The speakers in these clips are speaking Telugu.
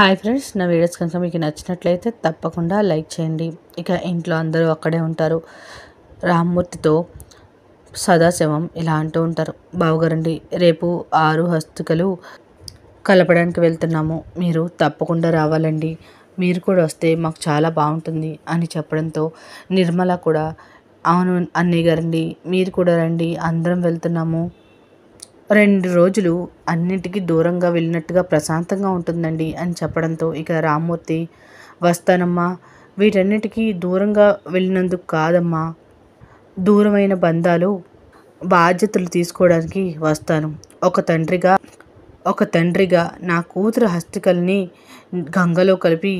హాయ్ ఫ్రెండ్స్, నా వీడియోస్ కనుక మీకు నచ్చినట్లయితే తప్పకుండా లైక్ చేయండి. ఇక ఇంట్లో అందరూ అక్కడే ఉంటారు. రామ్మూర్తితో సదాశివం ఇలా అంటూ ఉంటారు, బావగారండి రేపు 6 హస్తికలు కలపడానికి వెళ్తున్నాము, మీరు తప్పకుండా రావాలండి, మీరు కూడా వస్తే మాకు చాలా బాగుంటుంది అని చెప్పడంతో నిర్మల కూడా అవును అన్నయ్య గారండి, మీరు కూడా రండి, అందరం వెళ్తున్నాము, 2 రోజులు అన్నింటికి దూరంగా వెళ్ళినట్టుగా ప్రశాంతంగా ఉంటుందండి అని చెప్పడంతో ఇక రామ్మూర్తి వస్తానమ్మా, వీటన్నిటికీ దూరంగా వెళ్ళినందుకు కాదమ్మా, దూరమైన బంధాలు బాధ్యతలు తీసుకోవడానికి వస్తాను. ఒక తండ్రిగా నా కూతురు హస్తికల్ని గంగలో కలిపి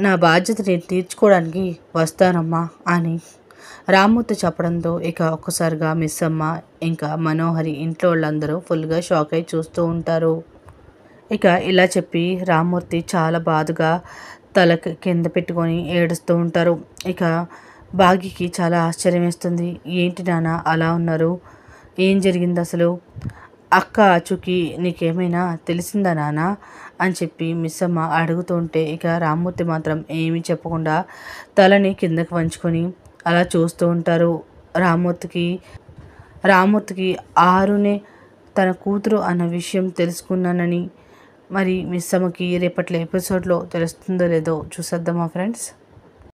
నా బాధ్యతని తీర్చుకోవడానికి వస్తానమ్మా అని రామ్మూర్తి చెప్పడంతో ఇక ఒక్కసారిగా మిస్ అమ్మ ఇంకా మనోహరి ఇంట్లో వాళ్ళందరూ ఫుల్గా షాక్ అయి చూస్తూ ఉంటారు. ఇక ఇలా చెప్పి రామ్మూర్తి చాలా బాధగా తల కింద పెట్టుకొని ఏడుస్తూ ఉంటారు. ఇక భాగ్యకి చాలా ఆశ్చర్యం వేస్తుంది. ఏంటి నాన్న అలా ఉన్నారు, ఏం జరిగింది అసలు, అక్క ఆచూకి నీకేమైనా తెలిసిందా నాన్న అని చెప్పి మిస్ అమ్మ అడుగుతుంటే ఇక రామ్మూర్తి మాత్రం ఏమీ చెప్పకుండా తలని కిందకి వంచుకొని అలా చూస్తూ ఉంటారు. రామ్మూర్తికి ఆరునే తన కూతురు అన్న విషయం తెలుసుకున్నానని మరి మిస్ అమ్మకి రేపటి ఎపిసోడ్లో తెలుస్తుందో లేదో చూసేద్దామా ఫ్రెండ్స్.